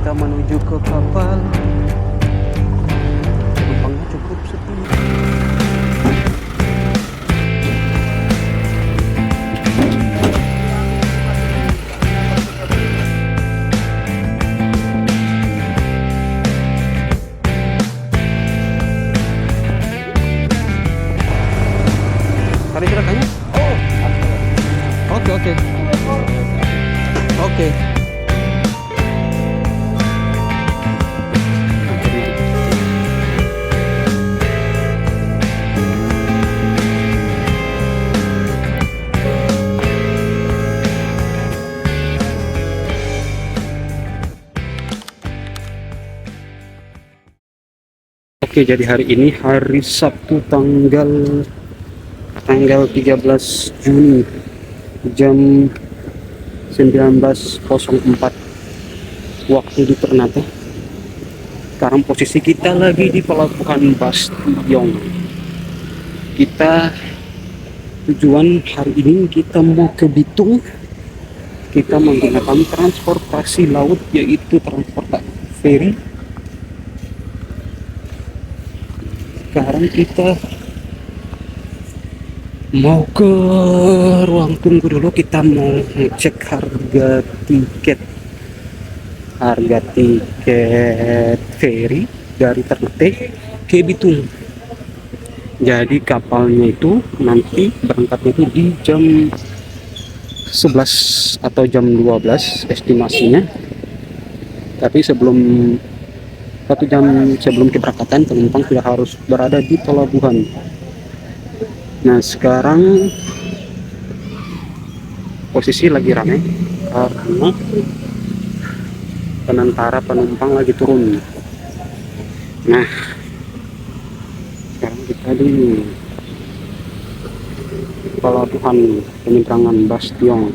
kita menuju ke kapal. Penumpangnya cukup sepi. Tadi ceritanya? Oke, oke. Oke. Oke, jadi hari ini hari Sabtu tanggal 13 Juni jam 19.04 waktu di Ternate. Sekarang posisi kita lagi di pelabuhan Bastion. Kita tujuan hari ini kita mau ke Bitung. Kita menggunakan transportasi laut, yaitu transportasi feri. Sekarang kita mau ke ruang tunggu dulu, kita mau ngecek harga tiket feri dari Ternate ke Bitung. Jadi kapalnya itu nanti berangkatnya itu di jam 11 atau jam 12 estimasinya, tapi sebelum 1 jam sebelum keberangkatan penumpang sudah harus berada di pelabuhan. Nah, sekarang posisi lagi ramai karena sementara penumpang lagi turun. Nah, sekarang kita di pelabuhan penyeberangan Bastion.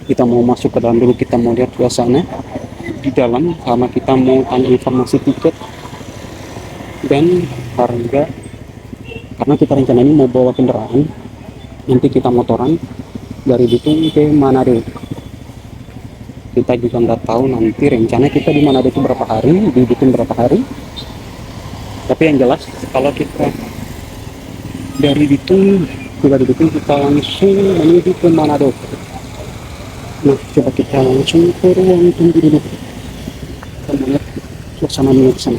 Kita mau masuk ke dalam dulu, kita mau lihat suasana di dalam karena kita mau tanya informasi tiket dan harga, karena kita rencana ini mau bawa kendaraan, nanti kita motoran dari Bitung ke Manado. Kita juga nggak tahu nanti rencana kita di Manado itu berapa hari, di Bitung berapa hari, tapi yang jelas kalau kita dari Bitung kita langsung menuju ke Manado. Nah, coba kita langsung ke ruang tunggu dulu, kita melihat suasana di sana.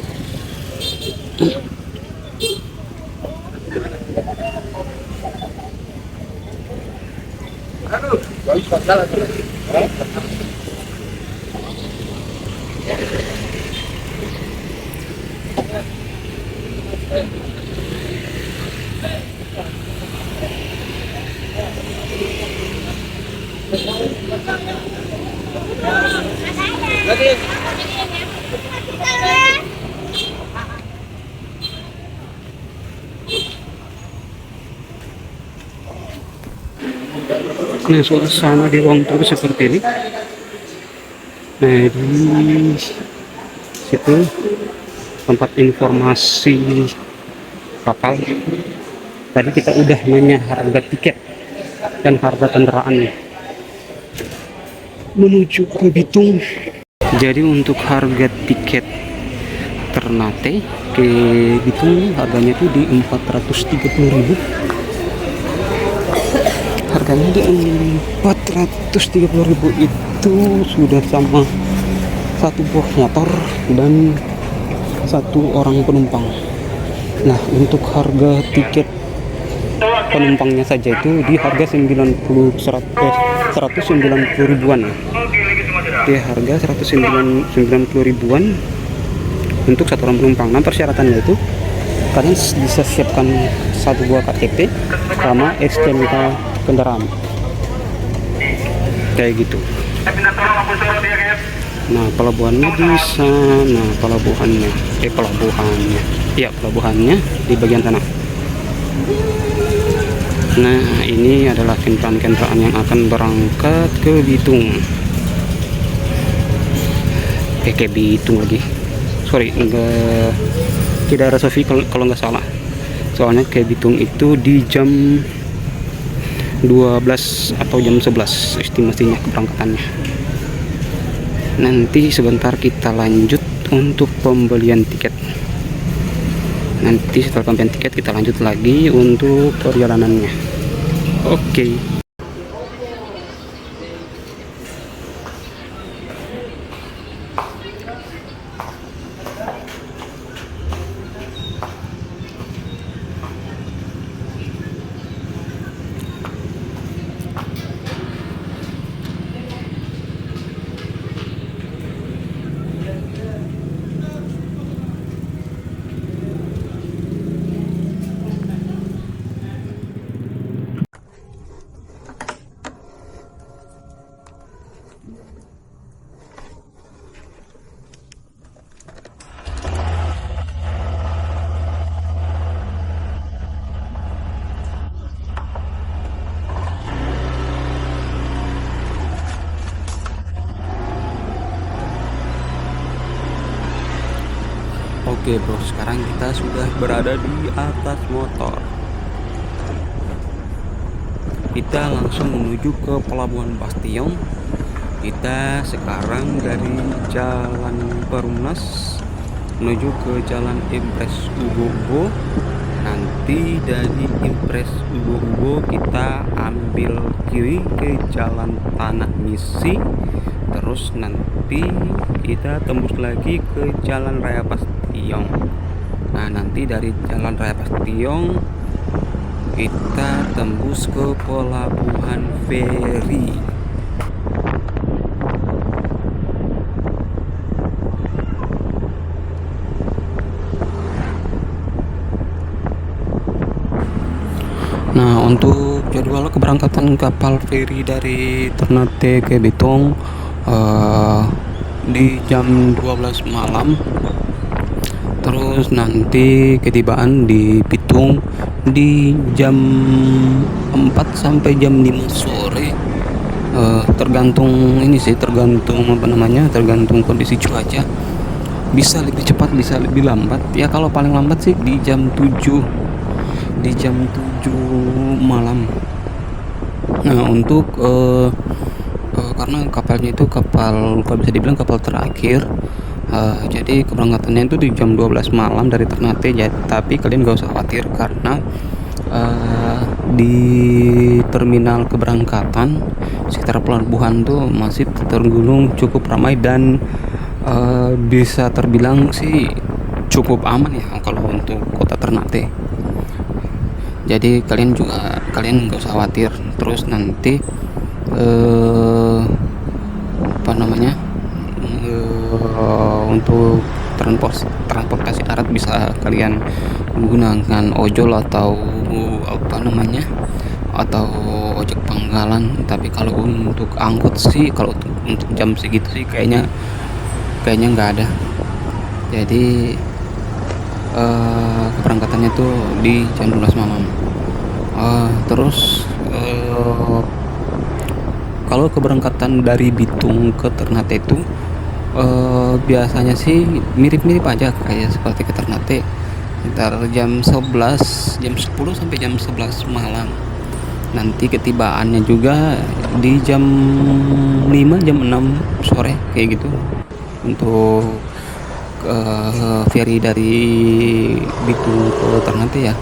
Nah, suasana di ruang tunggu seperti ini. Nah, di situ tempat informasi kapal. Tadi kita udah nanya harga tiket dan harga kendaraan menuju ke Bitung. Jadi untuk harga tiket Ternate ke Bitung harganya itu di 430.000. Harganya di 430.000 itu sudah sama satu buah motor dan satu orang penumpang. Nah, untuk harga tiket penumpangnya saja itu di harga 190 ribuan. Di harga 190 ribuan untuk satu orang penumpang. Nah, persyaratannya itu kalian bisa siapkan satu buah KTP sama STNK kendaraan, kayak gitu. Nah, pelabuhannya di sana, pelabuhannya di bagian sana. Nah, ini adalah kendaraan yang akan berangkat ke Bitung. Ke Bitung lagi. Sorry, tidak ada Sofi kalau nggak salah. Soalnya ke Bitung itu di jam 12 atau jam 11 estimasinya keberangkatannya. Nanti sebentar kita lanjut untuk pembelian tiket. Nanti setelah pembelian tiket kita lanjut lagi untuk perjalanannya. Oke. Oke bro, sekarang kita sudah berada di atas motor. Kita langsung menuju ke Pelabuhan Bastion. Kita sekarang dari Jalan Perumnas menuju ke Jalan Impres Ugo-Ugo. Nanti dari Impres Ugo-Ugo kita ambil kiri ke Jalan Tanah Misi. Terus nanti kita tembus lagi ke Jalan Raya Bastion. Nah, nanti dari Jalan Raya Bastion kita tembus ke Pelabuhan Feri. Nah, untuk jadwal keberangkatan kapal feri dari Ternate ke Bitung di jam 12 malam. Terus nanti ketibaan di Bitung di jam 4 sampai jam 5 sore. Tergantung ini sih, tergantung tergantung kondisi cuaca. Bisa lebih cepat, bisa lebih lambat. Ya kalau paling lambat sih di jam 7 malam. Nah, untuk karena kapalnya itu kalau bisa dibilang kapal terakhir, jadi keberangkatannya itu di jam 12 malam dari Ternate. Tapi kalian gak usah khawatir karena di terminal keberangkatan sekitar pelabuhan tuh masih tergolong cukup ramai dan bisa terbilang sih cukup aman ya kalau untuk kota Ternate. Jadi kalian nggak usah khawatir. Terus nanti untuk transportasi darat bisa kalian menggunakan ojol atau atau ojek pangkalan. Tapi kalau untuk angkut sih, kalau untuk jam segitu sih kayaknya nggak ada. Jadi keberangkatannya tuh di jam 12 malam. Terus kalau keberangkatan dari Bitung ke Ternate itu biasanya sih mirip-mirip aja kayak seperti ke Ternate, sekitar jam 10 sampai jam 11 malam. Nanti ketibaannya juga di jam 5 jam 6 sore kayak gitu untuk ferry dari Bitung ke Ternate ya.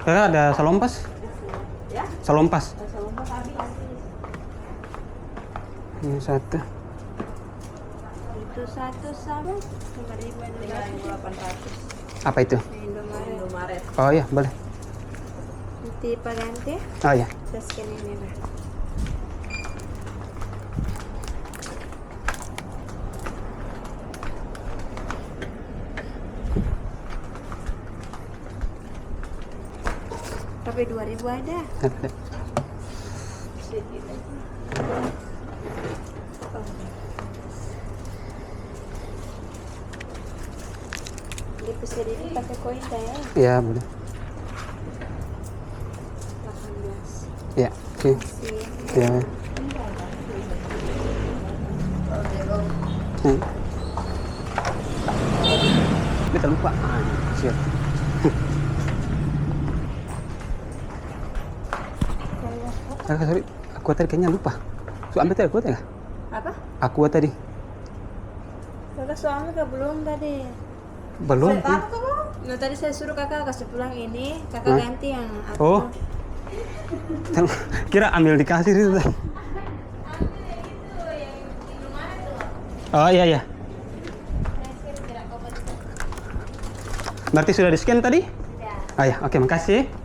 Kakak ada salompas? Ya? Salompas. Salompas habis. Ini satu. Untuk satu sama 5.800. Apa itu? Indomaret. Oh iya, boleh. Nanti Pak ganti. Oh iya. Saya scan ini Pak. Tapi 2.000 ada. Ada. Dia pesan ini pakai koin saya. Ya, boleh. 18. Ya, oke. Ya. Kita lupa. Siap. Sorry, aku tadi kayaknya lupa. Ambil tadi aku tadi. Apa? Aku tadi. Kakak suami belum tadi. Belum. Nah, tadi saya suruh kakak kasih pulang ini, kakak ganti yang aku. Oh. Kira ambil di kasir itu. Oh iya iya. Berarti sudah di scan tadi? Ya. Oh ya, oke, makasih. Iya.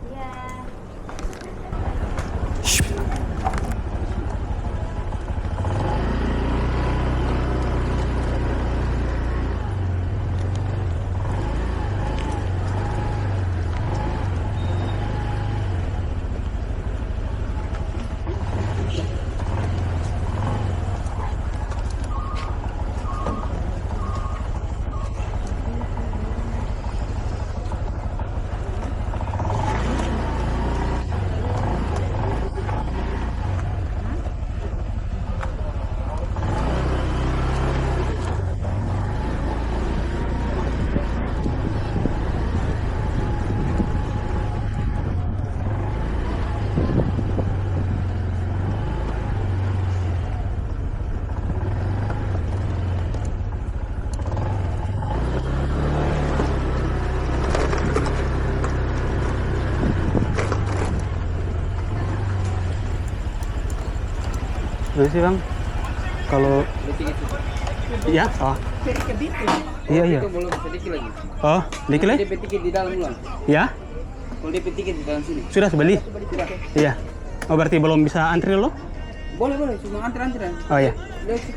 Terima kasih Bang. Kalau iya, oh. Iya iya. Itu belum sedikit lagi. Oh, dikit lagi? DP tiket di dalam ulang. Ya? Kalau DP tiket di dalam sini. Sudah beli? Sudah. Iya. Oh, berarti belum bisa antri lo? Boleh boleh, cuma antrian. Oh iya. Lihat sih.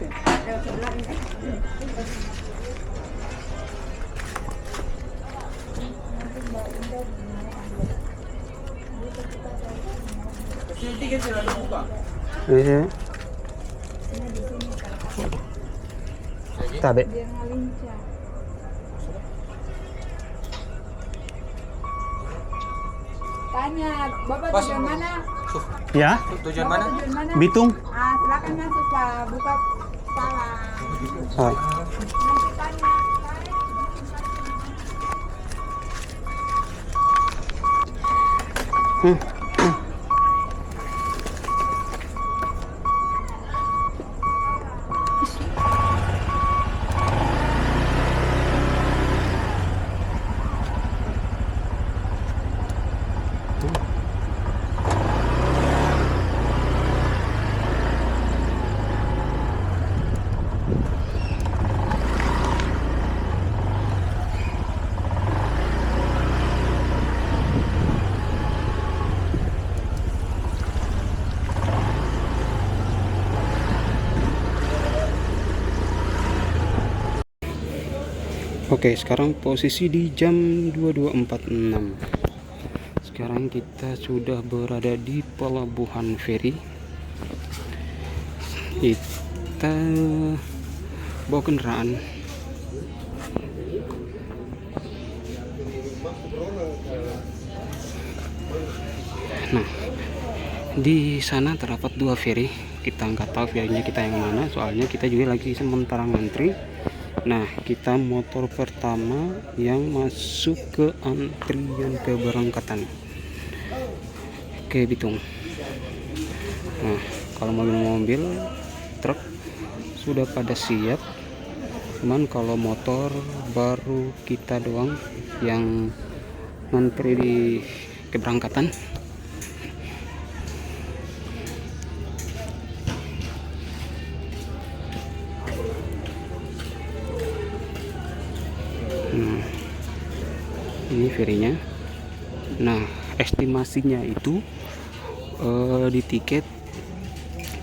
Sini tiket sudah dibuka. Iya. Tabe. Biar nggak lincah. Tanya, Bapak tujuan mana? Ya? Tujuan mana? Tujuan mana? Bitung. Silakan masuk Pak, buka kepala. Oh. Nanti tanya. Oke, sekarang posisi di jam 22.46. Sekarang kita sudah berada di pelabuhan feri. Kita bawa kendaraan. Nah, di sana terdapat dua feri. Kita nggak tahu ferinya kita yang mana, soalnya kita juga lagi sementara ngantri. Nah, kita motor pertama yang masuk ke antrian keberangkatan. Oke, Bitung. Nah, kalau mobil-mobil truk sudah pada siap. Cuman kalau motor baru kita doang yang ngantri di keberangkatan. ini ferinya. Nah, estimasinya itu di tiket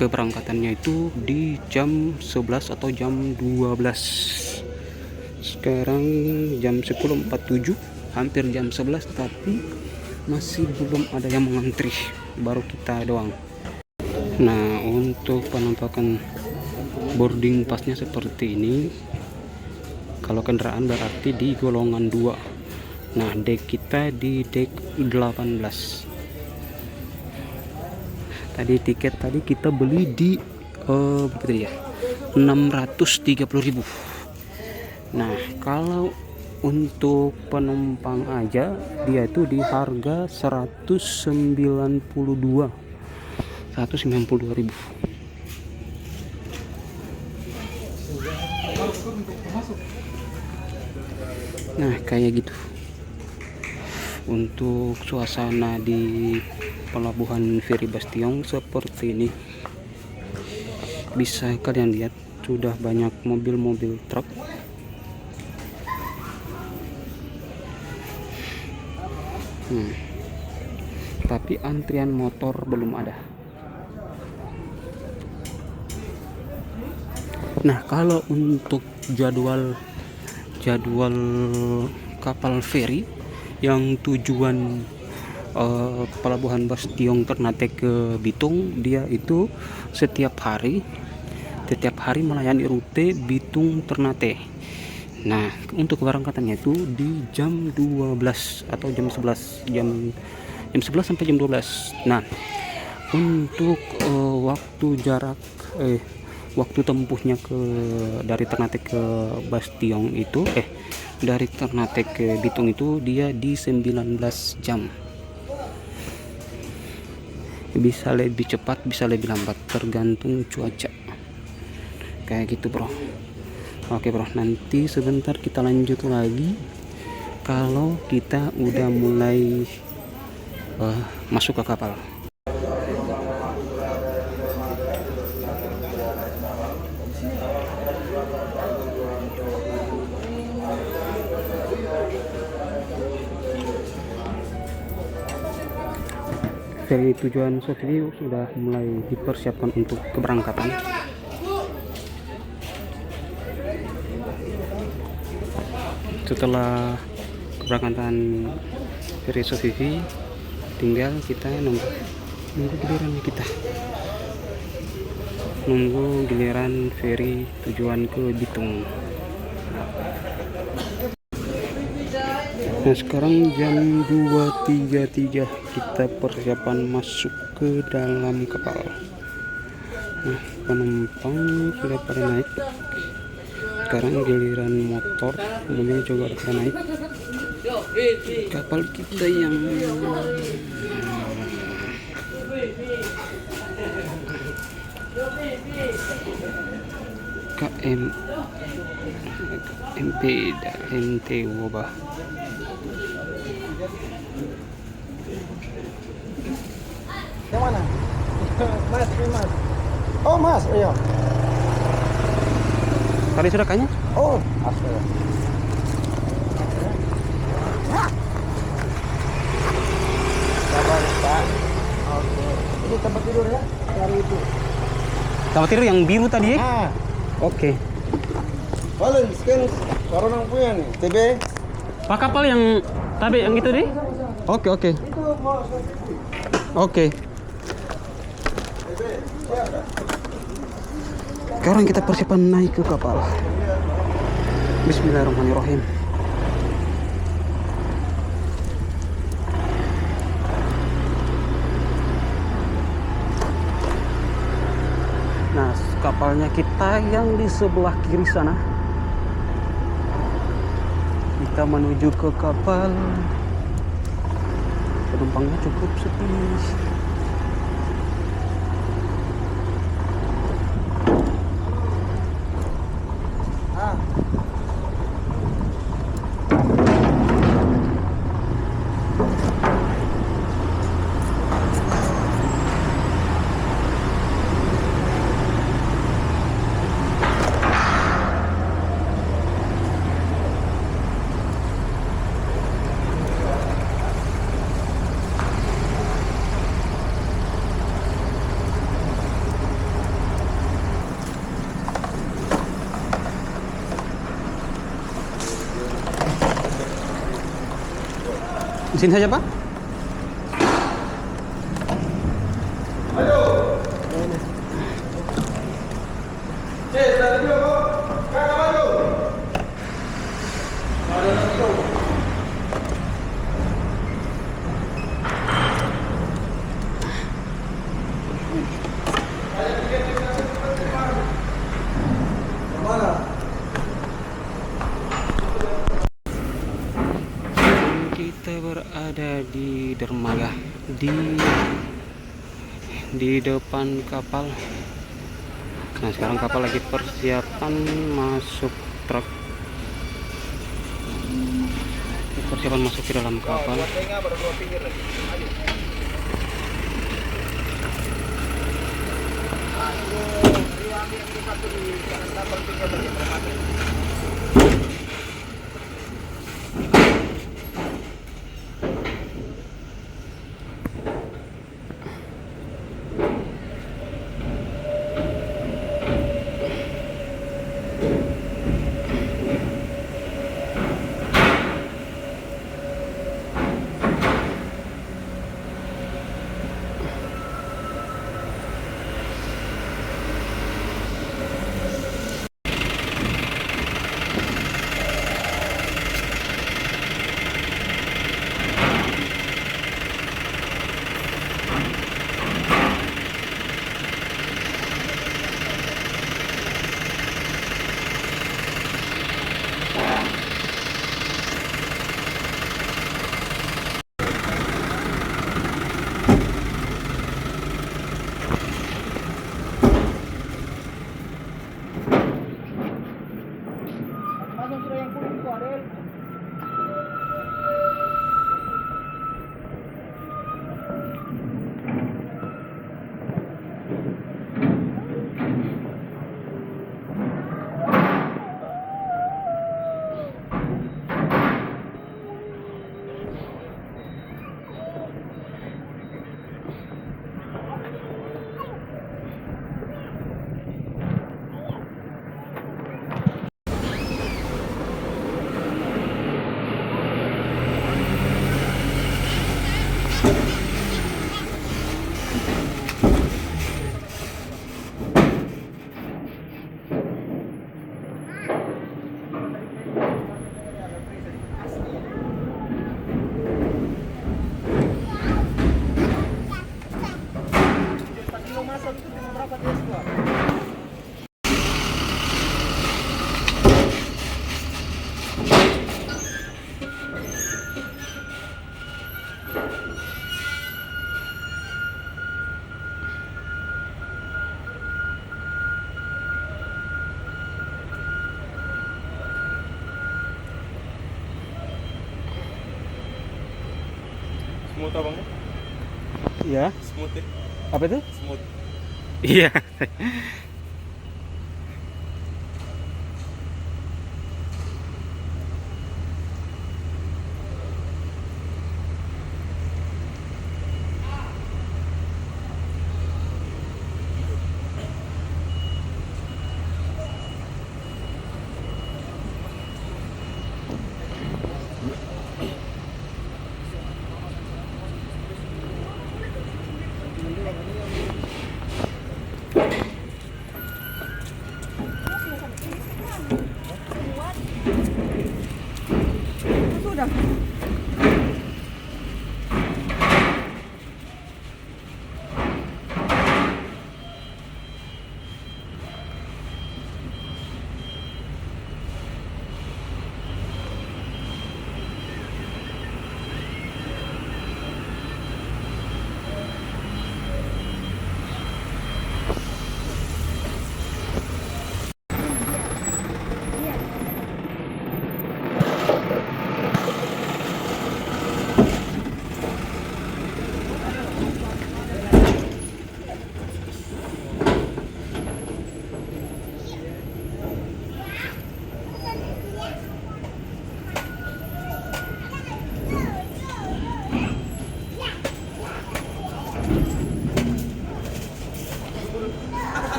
keberangkatannya itu di jam 11 atau jam 12. Sekarang jam 10.47, hampir jam 11, tapi masih belum ada yang mengantri, baru kita doang. Nah, untuk penampakan boarding pasnya seperti ini. Kalau kendaraan berarti di golongan 2. Nah, dek kita di dek 18. Tadi tiket tadi kita beli di berapa ya? 630.000. Nah, kalau untuk penumpang aja dia itu di harga 192.000. Nah, kayak gitu untuk suasana di pelabuhan Feri Bastion seperti ini. Bisa kalian lihat sudah banyak mobil-mobil truk. Tapi antrian motor belum ada. Nah, kalau untuk jadwal kapal feri yang tujuan pelabuhan Bastion Ternate ke Bitung, dia itu setiap hari melayani rute Bitung Ternate. Nah, untuk keberangkatannya itu di jam 12 atau jam 11, jam 11 sampai jam 12. Nah, untuk waktu tempuhnya dari Ternate ke Bastion itu dari Ternate ke Bitung itu dia di 19 jam. Bisa lebih cepat, bisa lebih lambat, tergantung cuaca. Kayak gitu, bro. Oke, bro, nanti sebentar kita lanjut lagi kalau kita udah mulai masuk ke kapal. Dari tujuan Sotiri sudah mulai dipersiapkan untuk keberangkatan. Setelah keberangkatan dari Sotiri, tinggal kita nunggu giliran feri tujuan ke Bitung. Nah, sekarang jam 2.33, kita persiapan masuk ke dalam kapal. Nah, penumpang sudah pada naik. Sekarang giliran motor, kemudian juga pada naik. Kapal kita yang KM MP dan MT Wabah. Yang mana? Mas, ini mas. Oh mas, iya. Tadi sudah kayaknya? Oh, asli. Sabar Pak. Oke. Ini tempat tidur ya? Dari itu. Tempat tidur yang biru tadi ya? Ah, Oke. balen sekian orang punya nih. TB. Pak, kapal yang tadi yang itu deh? Oke. Itu mau Oke. Sekarang kita persiapan naik ke kapal. Bismillahirrahmanirrahim. Nah, kapalnya kita yang di sebelah kiri sana. Kita menuju ke kapal. Penumpangnya cukup sepi. Di sini saja, Pak. Kita berada di dermaga di depan kapal. Nah, sekarang kapal lagi persiapan masuk truk. Persiapan masuk ke dalam kapal. Smooth abang? Iya. Smooth ya? Apa itu? Smooth. Iya.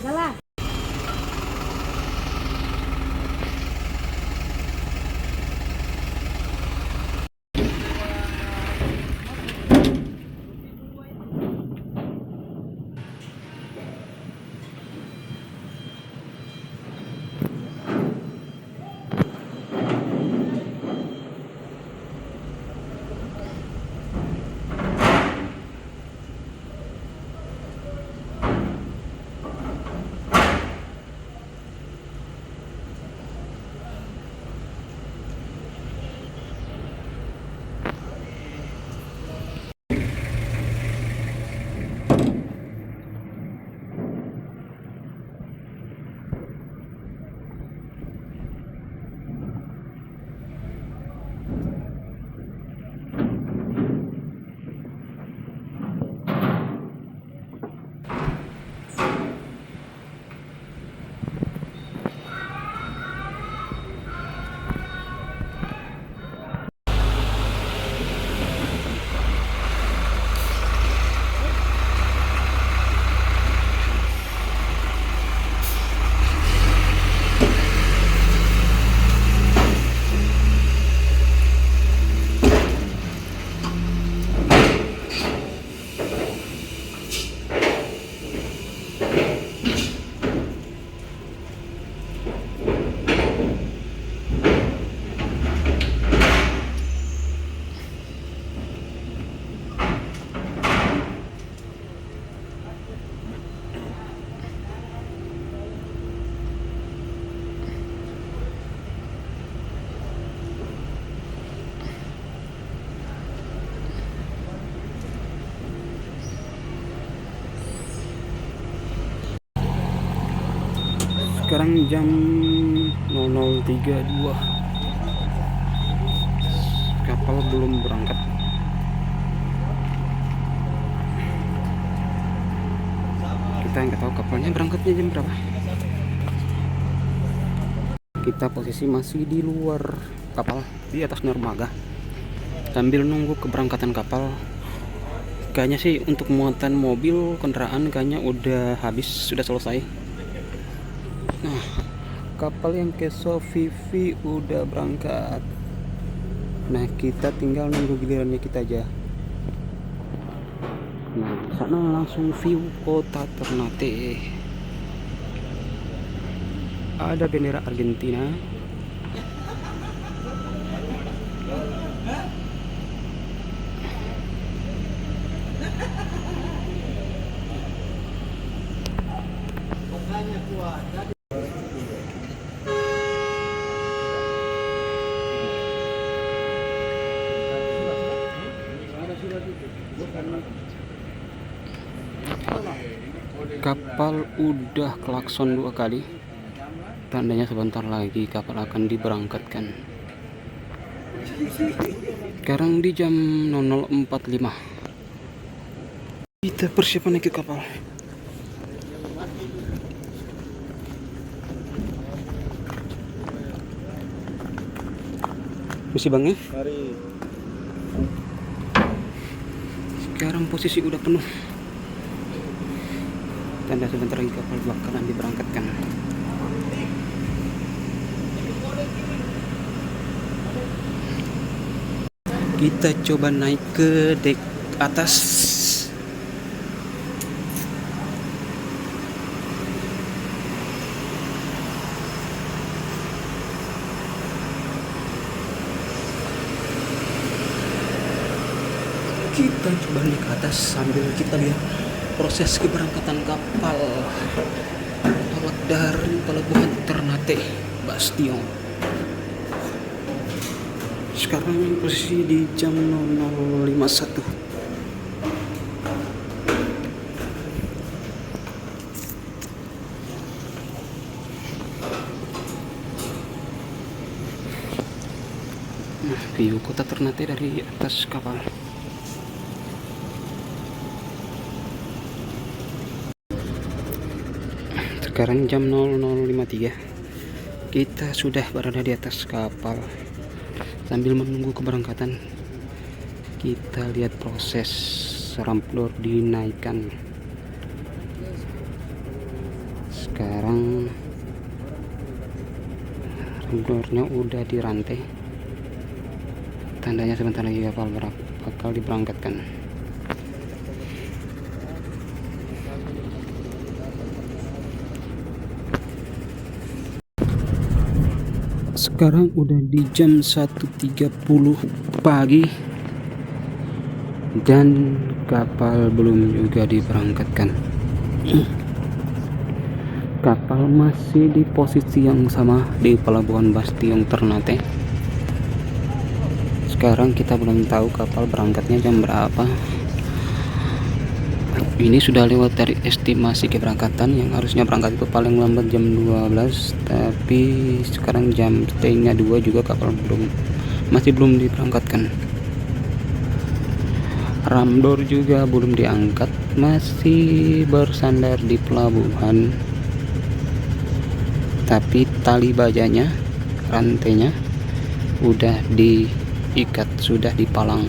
Salah. Sekarang jam 00.32, kapal belum berangkat. Kita nggak tahu kapalnya berangkatnya jam berapa. Kita posisi masih di luar kapal, di atas dermaga, sambil nunggu keberangkatan kapal. Kayaknya sih untuk muatan mobil kendaraan kayaknya udah habis, sudah selesai. Nah, kapal yang ke Sofifi udah berangkat. Nah, kita tinggal nunggu gilirannya kita aja. Nah, sana langsung view kota Ternate. Ada bendera Argentina. Kapal udah klakson 2 kali, tandanya sebentar lagi kapal akan diberangkatkan. Sekarang di jam 00.45, kita persiapan naik ke kapal. Misi bang ya. Sekarang posisi udah penuh, tanda sebentar lagi kapal bakalan diberangkatkan. Kita coba naik ke dek atas. Kita coba naik ke atas sambil kita lihat proses keberangkatan kapal dari pelabuhan Ternate Bastion. Sekarang posisi di jam 00.51. Nah, view kota Ternate dari atas kapal. Sekarang jam 00.53, kita sudah berada di atas kapal. Sambil menunggu keberangkatan, kita lihat proses ramp door dinaikkan. Sekarang ramdornya udah dirantai, tandanya sebentar lagi kapal bakal diberangkatkan. Sekarang udah di jam 1.30 pagi dan kapal belum juga diberangkatkan. Kapal masih di posisi yang sama di pelabuhan Bastion Ternate. Sekarang kita belum tahu kapal berangkatnya jam berapa. Ini sudah lewat dari estimasi keberangkatan, yang harusnya berangkat itu paling lambat jam 12, tapi sekarang jam setengah 2 juga kapal masih belum diberangkatkan. Ramdor juga belum diangkat, masih bersandar di pelabuhan. Tapi tali bajanya, rantainya udah diikat, sudah dipalang.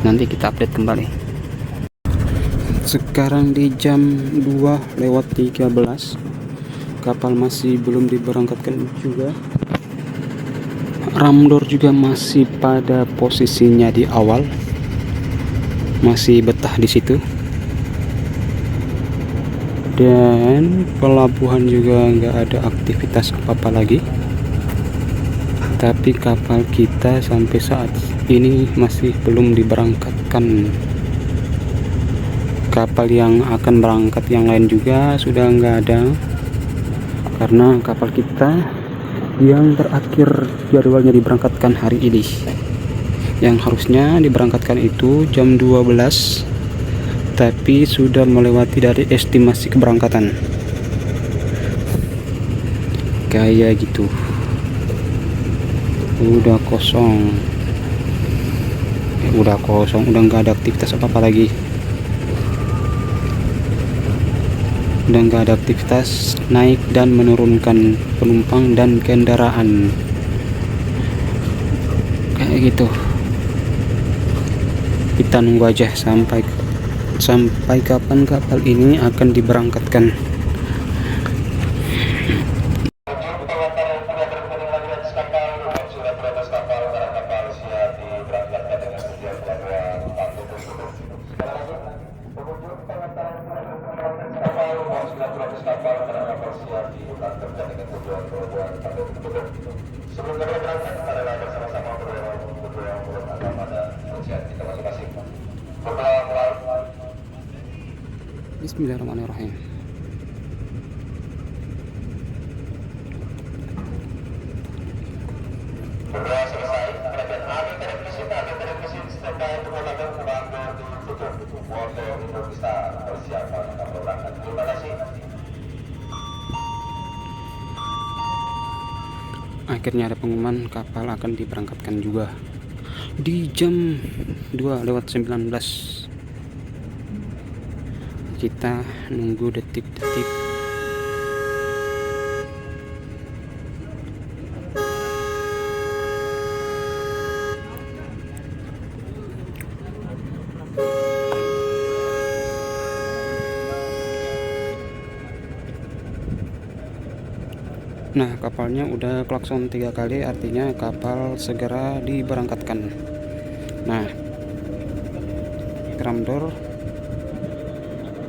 Nanti kita update kembali. Sekarang di jam 2:13, kapal masih belum diberangkatkan juga. Ramdor juga masih pada posisinya di awal, masih betah di situ. Dan pelabuhan juga nggak ada aktivitas apa-apa lagi. Tapi kapal kita sampai saat ini masih belum diberangkatkan. Kapal yang akan berangkat yang lain juga sudah nggak ada, karena kapal kita yang terakhir jadwalnya diberangkatkan hari ini, yang harusnya diberangkatkan itu jam 12, tapi sudah melewati dari estimasi keberangkatan. Kayak gitu, udah kosong, udah nggak ada aktivitas apa-apa lagi, udah nggak ada aktivitas naik dan menurunkan penumpang dan kendaraan. Kayak gitu, kita nunggu aja sampai kapan kapal ini akan diberangkatkan. Bismillahirrahmanirrahim. Akhirnya ada pengumuman kapal akan diberangkatkan juga di jam 2:19. Kita nunggu detik-detik. Nah, kapalnya udah klakson 3 kali, artinya kapal segera diberangkatkan. Nah, Ramdor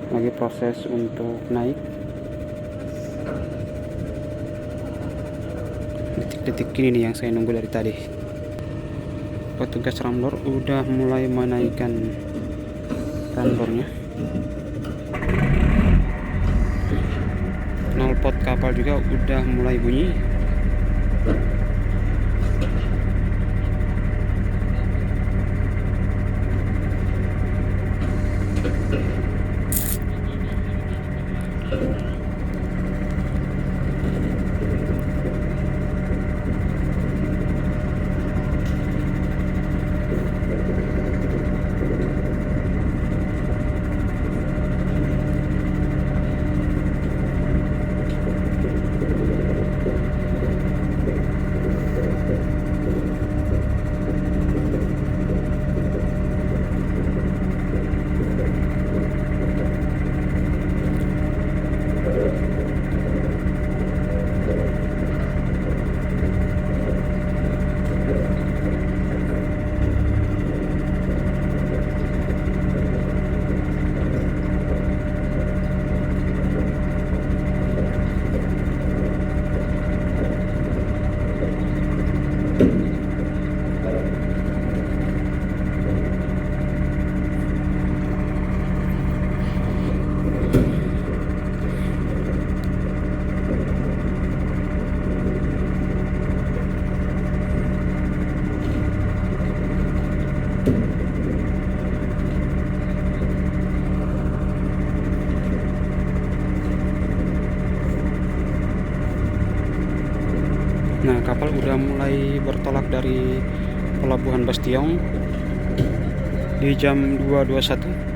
lagi proses untuk naik. Detik-detik ini nih yang saya nunggu dari tadi. Petugas Ramdor udah mulai menaikkan Ramdornya. Knalpot kapal juga udah mulai bunyi. kapal udah mulai bertolak dari Pelabuhan Bastiong di jam 2.21.